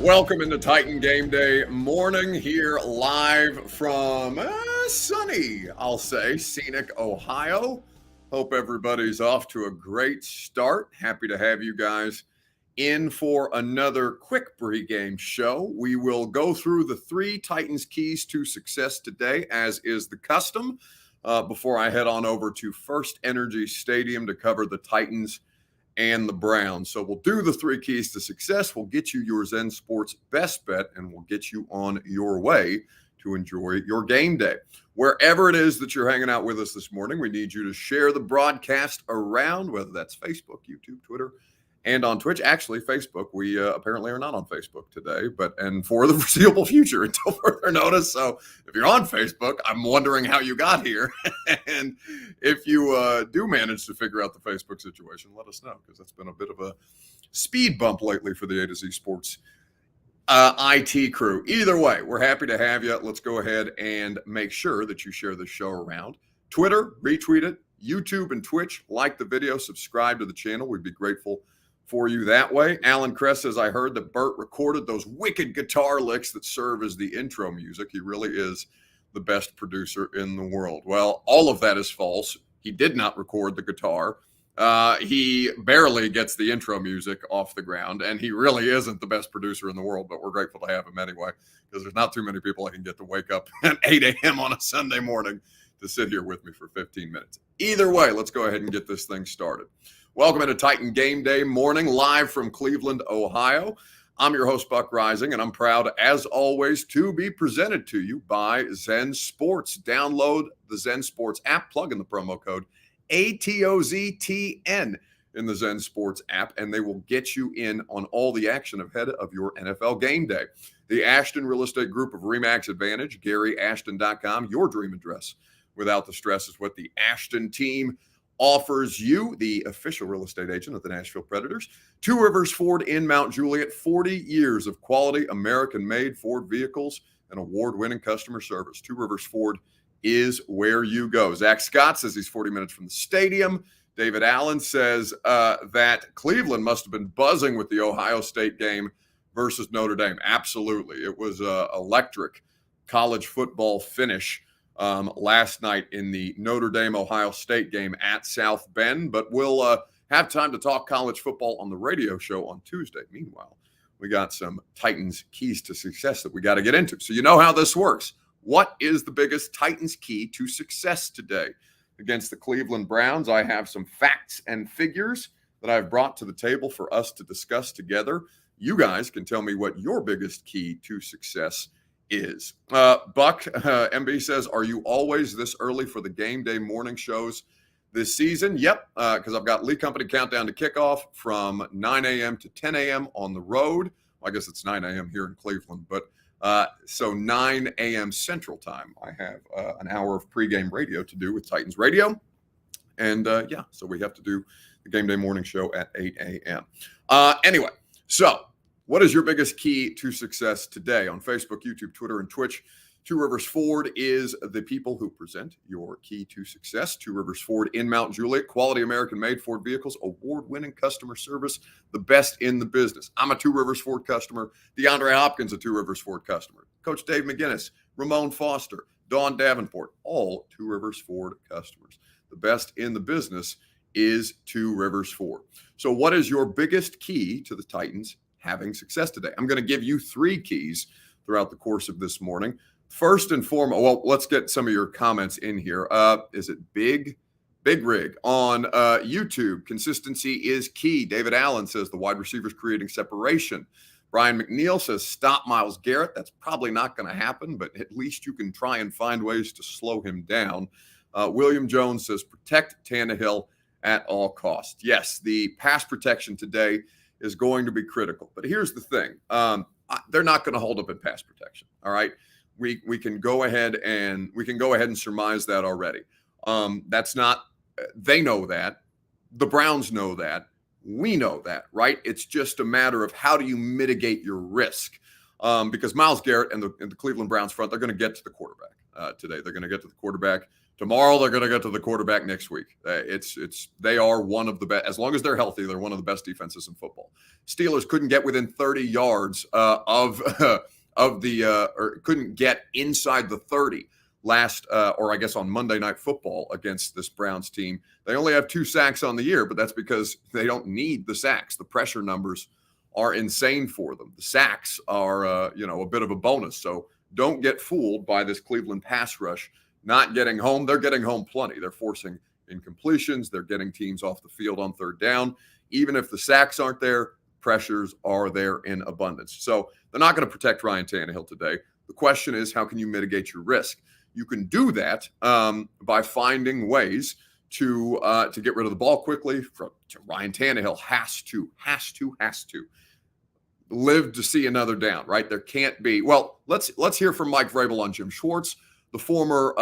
Welcome into Titan Game Day morning here live from sunny, I'll say, scenic Ohio. Hope everybody's off to a great start. Happy to have you guys in for another quick pregame show. We will go through the three Titans keys to success today, as is the custom, before I head on over to First Energy Stadium to cover the Titans and the Browns. So we'll do the three keys to success. We'll get you your Zen Sports best bet, and we'll get you on your way to enjoy your game day. Wherever it is that you're hanging out with us this morning, we need you to share the broadcast around, whether that's Facebook, YouTube, Twitter, and on Twitch. Actually, Facebook, we apparently are not on Facebook today, and for the foreseeable future until further notice. So if you're on Facebook, I'm wondering how you got here. And if you do manage to figure out the Facebook situation, let us know, because that's been a bit of a speed bump lately for the A to Z Sports IT crew. Either way, we're happy to have you. Let's go ahead and make sure that you share the show around. Twitter, retweet it. YouTube and Twitch, like the video, subscribe to the channel. We'd be grateful for you that way. Alan Kress says, I heard that Bert recorded those wicked guitar licks that serve as the intro music. He really is the best producer in the world. Well, all of that is false. He did not record the guitar. He barely gets the intro music off the ground, and he really isn't the best producer in the world, but we're grateful to have him anyway, because there's not too many people I can get to wake up at 8 a.m. on a Sunday morning to sit here with me for 15 minutes. Either way, let's go ahead and get this thing started. Welcome into Titan Game Day morning, live from Cleveland, Ohio. I'm your host, Buck Rising, and I'm proud, as always, to be presented to you by Zen Sports. Download the Zen Sports app, plug in the promo code ATOZTN in the Zen Sports app, and they will get you in on all the action ahead of your NFL game day. The Ashton Real Estate Group of RE/MAX Advantage, GaryAshton.com, your dream address without the stress is what the Ashton team offers you, the official real estate agent of the Nashville Predators. Two Rivers Ford in Mount Juliet, 40 years of quality American-made Ford vehicles and award-winning customer service. Two Rivers Ford is where you go. Zach Scott says he's 40 minutes from the stadium. David Allen says that Cleveland must have been buzzing with the Ohio State game versus Notre Dame. Absolutely. It was an electric college football finish last night in the Notre Dame-Ohio State game at South Bend, but we'll have time to talk college football on the radio show on Tuesday. Meanwhile, we got some Titans keys to success that we got to get into. So you know how this works. What is the biggest Titans key to success today against the Cleveland Browns? I have some facts and figures that I've brought to the table for us to discuss together. You guys can tell me what your biggest key to success is. Buck, MB says, are you always this early for the game day morning shows this season? Yep, because I've got Lee Company Countdown to Kickoff from 9 a.m. to 10 a.m. on the road. Well, I guess it's 9 a.m. here in Cleveland, but so 9 a.m. Central Time. I have an hour of pregame radio to do with Titans Radio. And so we have to do the game day morning show at 8 a.m. Anyway, so what is your biggest key to success today? On Facebook, YouTube, Twitter, and Twitch, Two Rivers Ford is the people who present your key to success. Two Rivers Ford in Mount Juliet, quality American-made Ford vehicles, award-winning customer service, the best in the business. I'm a Two Rivers Ford customer. DeAndre Hopkins, a Two Rivers Ford customer. Coach Dave McGinnis, Ramon Foster, Dawn Davenport, all Two Rivers Ford customers. The best in the business is Two Rivers Ford. So what is your biggest key to the Titans having success today? I'm going to give you three keys throughout the course of this morning. First and foremost, well, let's get some of your comments in here. Is it Big Rig on YouTube? Consistency is key. David Allen says the wide receivers creating separation. Brian McNeil says stop Myles Garrett. That's probably not going to happen, but at least you can try and find ways to slow him down. William Jones says protect Tannehill at all costs. Yes, the pass protection today is going to be critical. But here's the thing. They're not going to hold up in pass protection. All right. We can go ahead and surmise that already. That's not, they know that. The Browns know that. We know that, right? It's just a matter of how do you mitigate your risk. because Myles Garrett and the Cleveland Browns front, they're going to get to the quarterback today. They're going to get to the quarterback tomorrow. They're going to get to the quarterback next week. They are one of the best. As long as they're healthy, they're one of the best defenses in football. Steelers couldn't get within 30 yards or couldn't get inside the 30 on Monday Night Football against this Browns team. They only have 2 sacks on the year, but that's because they don't need the sacks. The pressure numbers are insane for them. The sacks are, a bit of a bonus. So don't get fooled by this Cleveland pass rush not getting home. They're getting home plenty. They're forcing incompletions. They're getting teams off the field on third down. Even if the sacks aren't there, pressures are there in abundance. So they're not going to protect Ryan Tannehill today. The question is, how can you mitigate your risk? You can do that by finding ways to get rid of the ball quickly. Ryan Tannehill has to live to see another down, right? There can't be. Well, let's hear from Mike Vrabel on Jim Schwartz, the former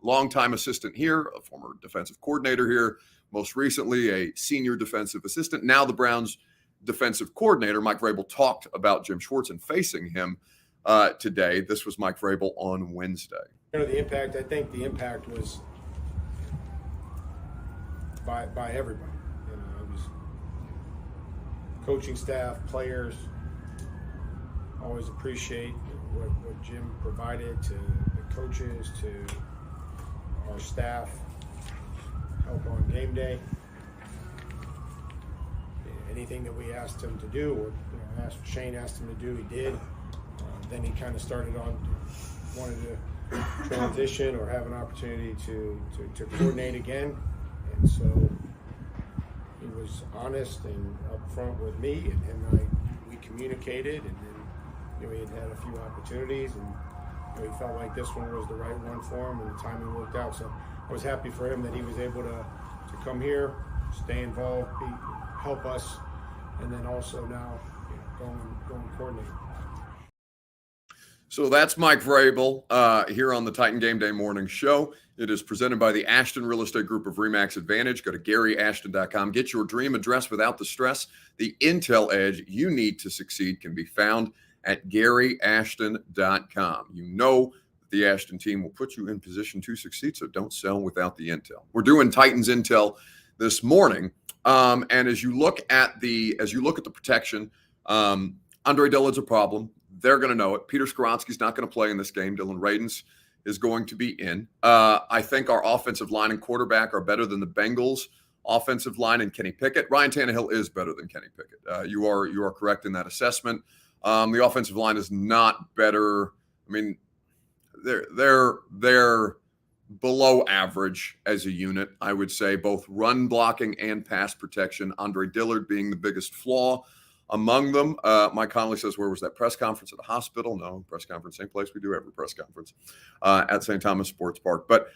longtime assistant here, a former defensive coordinator here, most recently a senior defensive assistant. Now the Browns defensive coordinator, Mike Vrabel, talked about Jim Schwartz and facing him today. This was Mike Vrabel on Wednesday. The impact, I think the impact was by everybody. It was coaching staff, players. Always appreciate what Jim provided to the coaches, to our staff, help on game day. Anything that we asked him to do, or Shane asked him to do, he did. Then he kind of wanted to transition or have an opportunity to coordinate again. And so he was honest and upfront with me, and him and we communicated, and then he had a few opportunities, and he felt like this one was the right one for him, and the timing worked out. So I was happy for him that he was able to come here, stay involved, help us, and then also now go and coordinate. So that's Mike Vrabel here on the Titan Game Day Morning Show. It is presented by the Ashton Real Estate Group of RE/MAX Advantage. Go to GaryAshton.com. Get your dream address without the stress. The intel edge you need to succeed can be found at GaryAshton.com. You know the Ashton team will put you in position to succeed, so don't sell without the intel. We're doing Titans intel this morning, and as you look at the protection, Andre Dillard's a problem. They're going to know it. Peter Skoronski's not going to play in this game. Dylan Radins is going to be in. I think our offensive line and quarterback are better than the Bengals' offensive line and Kenny Pickett. Ryan Tannehill is better than Kenny Pickett. You are correct in that assessment. The offensive line is not better. I mean, they're below average as a unit, I would say, both run blocking and pass protection. Andre Dillard being the biggest flaw among them. Mike Connolly says, where was that press conference at the hospital? No, press conference, same place we do every press conference, at St. Thomas Sports Park. But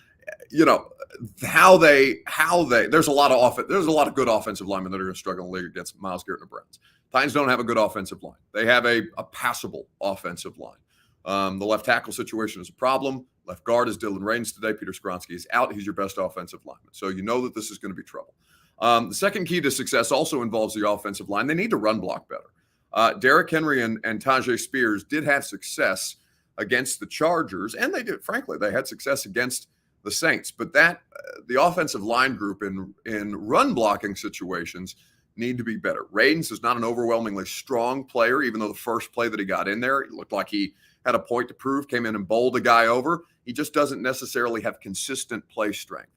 how they there's a lot of good offensive linemen that are going to struggle in the league against Myles Garrett and the Browns. Titans don't have a good offensive line. They have a passable offensive line. The left tackle situation is a problem. Left guard is Dylan Radins today. Peter Skoronski is out. He's your best offensive lineman. So you know that this is going to be trouble. The second key to success also involves the offensive line. They need to run block better. Derrick Henry and Tajay Spears did have success against the Chargers, and they had success against the Saints. But the offensive line group in run blocking situations need to be better. Radins is not an overwhelmingly strong player, even though the first play that he got in there, it looked like he had a point to prove, came in and bowled a guy over. He just doesn't necessarily have consistent play strength.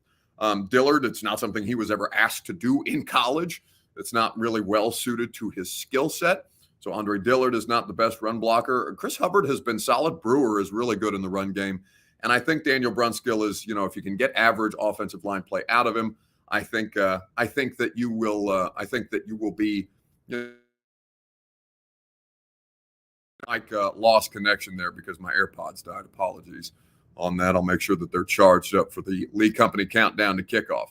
Dillard, it's not something he was ever asked to do in college. It's not really well suited to his skill set. So Andre Dillard is not the best run blocker. Chris Hubbard has been solid. Brewer is really good in the run game. And I think Daniel Brunskill is, if you can get average offensive line play out of him, I think that you will be. Lost connection there because my AirPods died. Apologies on that. I'll make sure that they're charged up for the Lee Company countdown to kickoff.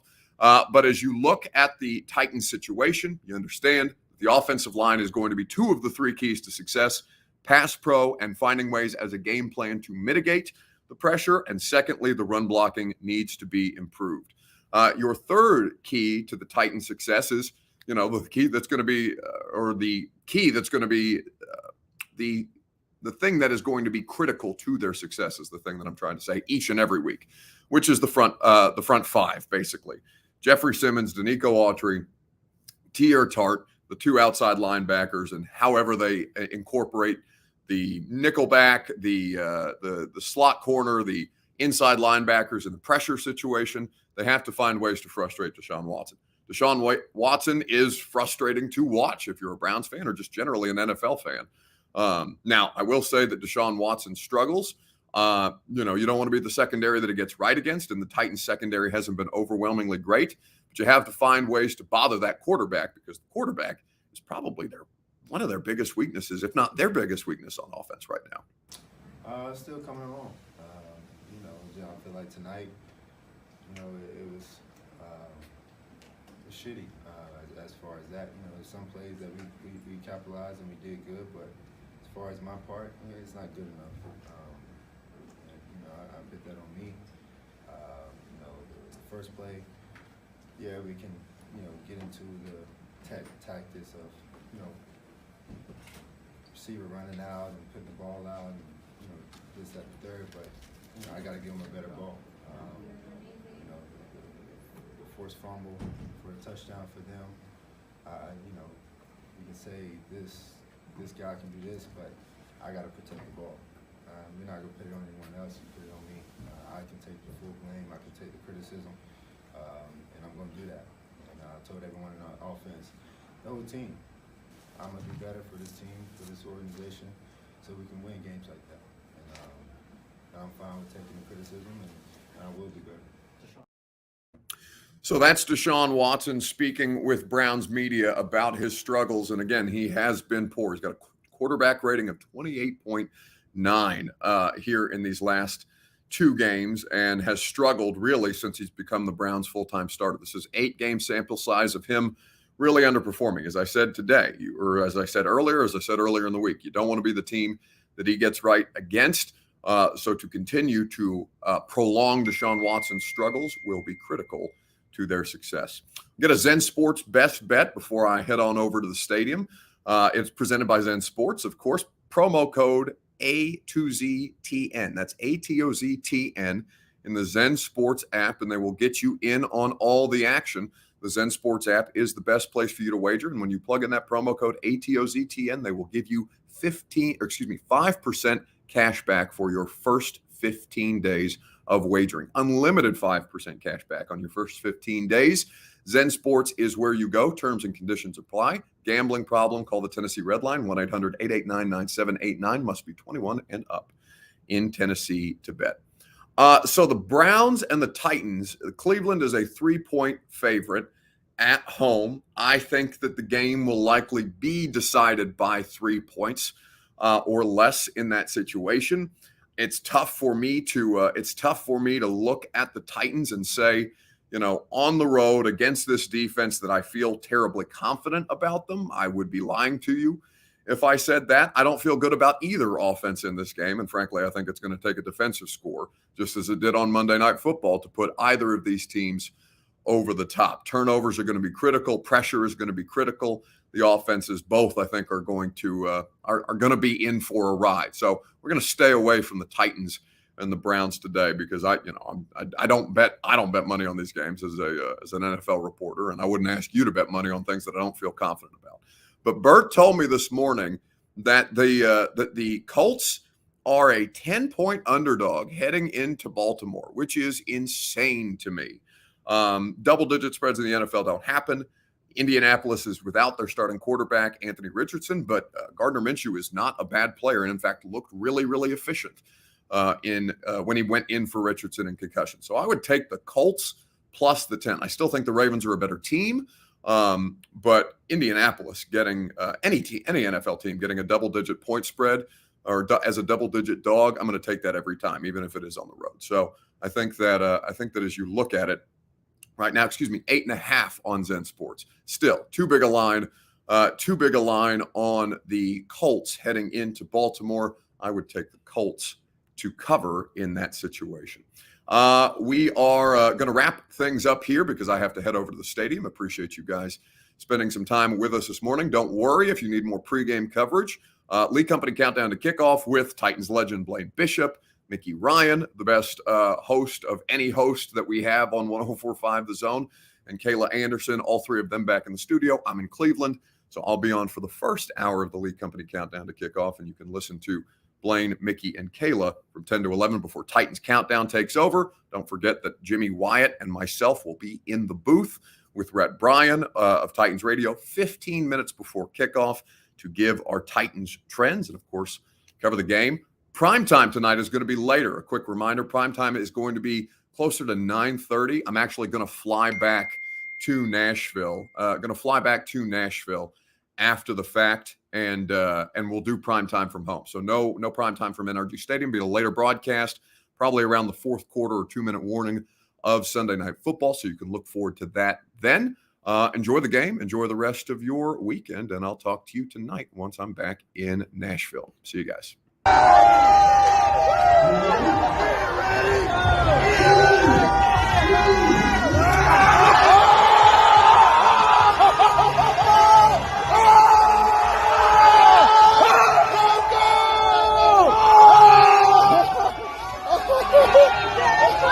But as you look at the Titans situation, you understand the offensive line is going to be 2 of the 3 keys to success: pass pro and finding ways as a game plan to mitigate the pressure. And secondly, the run blocking needs to be improved. Your third key to the Titans' success is, the key that's going to be the thing that is going to be critical to their success is the thing that I'm trying to say each and every week, which is the front five, basically. Jeffrey Simmons, Danico Autry, Tier Tart, the two outside linebackers, and however they incorporate the nickelback, the slot corner, the inside linebackers in the pressure situation, they have to find ways to frustrate Deshaun Watson. Deshaun Watson is frustrating to watch if you're a Browns fan or just generally an NFL fan. Now, I will say that Deshaun Watson struggles. You don't want to be the secondary that he gets right against, and the Titans secondary hasn't been overwhelmingly great. But you have to find ways to bother that quarterback, because the quarterback is probably one of their biggest weaknesses, if not their biggest weakness on offense right now. It's still coming along. I feel like tonight, it was shitty as far as that. There's some plays that we capitalized and we did good, but as far as my part, it's not good enough. I put that on me. The first play, we can, get into the tactics of, receiver running out and putting the ball out and, this, that, and third, but, I got to give him a better ball. The forced fumble for a touchdown for them. You can say this guy can do this, but I got to protect the ball. You're not going to put it on anyone else. You put it on me. I can take the full blame. I can take the criticism, and I'm going to do that. And I told everyone in our offense, the whole team, I'm going to do better for this team, for this organization, so we can win games like that. And I'm fine with taking the criticism, and I will do better. So that's Deshaun Watson speaking with Browns media about his struggles. And again, he has been poor. He's got a quarterback rating of 28.9 here in these last two games, and has struggled really since he's become the Browns' full-time starter. This is 8-game sample size of him really underperforming. As I said today, or as I said earlier in the week, you don't want to be the team that he gets right against. So to continue to prolong Deshaun Watson's struggles will be critical to their success. Get a Zen Sports best bet before I head on over to the stadium. It's presented by Zen Sports, of course. Promo code A2ZTN. That's ATOZTN in the Zen Sports app, and they will get you in on all the action. The Zen Sports app is the best place for you to wager, and when you plug in that promo code ATOZTN, they will give you 5% cash back for your first 15 days of wagering. Unlimited 5% cash back on your first 15 days. Zen Sports is where you go. Terms and conditions apply. Gambling problem, call the Tennessee Red Line, 1-800-889-9789. Must be 21 and up in Tennessee to bet. So the Browns and the Titans, Cleveland is a 3-point favorite at home. I think that the game will likely be decided by 3 points or less in that situation. It's tough for me to look at the Titans and say, on the road against this defense that I feel terribly confident about them. I would be lying to you if I said that. I don't feel good about either offense in this game. And frankly, I think it's going to take a defensive score, just as it did on Monday Night Football, to put either of these teams over the top. Turnovers are going to be critical. Pressure is going to be critical. The offenses, both, I think, are going to be in for a ride. So we're going to stay away from the Titans and the Browns today, because I don't bet money on these games as an NFL reporter, and I wouldn't ask you to bet money on things that I don't feel confident about. But Bert told me this morning that the Colts are a 10-point underdog heading into Baltimore, which is insane to me. Double-digit spreads in the NFL don't happen. Indianapolis is without their starting quarterback, Anthony Richardson, but Gardner Minshew is not a bad player, and in fact looked really, really efficient when he went in for Richardson and concussion. So I would take the Colts plus the 10. I still think the Ravens are a better team, but Indianapolis getting any NFL team getting a double-digit point spread or as a double-digit dog, I'm going to take that every time, even if it is on the road. So I think that as you look at it right now, 8.5 on Zen Sports. Still too big a line on the Colts heading into Baltimore. I would take the Colts to cover in that situation. We are going to wrap things up here because I have to head over to the stadium. Appreciate you guys spending some time with us this morning. Don't worry if you need more pregame coverage Lee Company Countdown to Kickoff with Titans legend Blaine Bishop, Mickey Ryan, the best host of any host that we have on 104.5 The Zone, and Kayla Anderson, all three of them back in the studio. I'm in Cleveland, so I'll be on for the first hour of the Lee Company Countdown to Kickoff, and you can listen to Blaine, Mickey, and Kayla from 10 to 11 before Titans Countdown takes over. Don't forget that Jimmy Wyatt and myself will be in the booth with Rhett Bryan of Titans Radio 15 minutes before kickoff to give our Titans trends and, of course, cover the game. Primetime tonight is going to be later. A quick reminder, primetime is going to be closer to 9:30. I'm actually going to fly back to Nashville. After the fact, and we'll do primetime from home. So no primetime from NRG Stadium. Be a later broadcast, probably around the fourth quarter or 2-minute warning of Sunday Night Football. So you can look forward to that then. Enjoy the game. Enjoy the rest of your weekend, and I'll talk to you tonight once I'm back in Nashville. See you guys.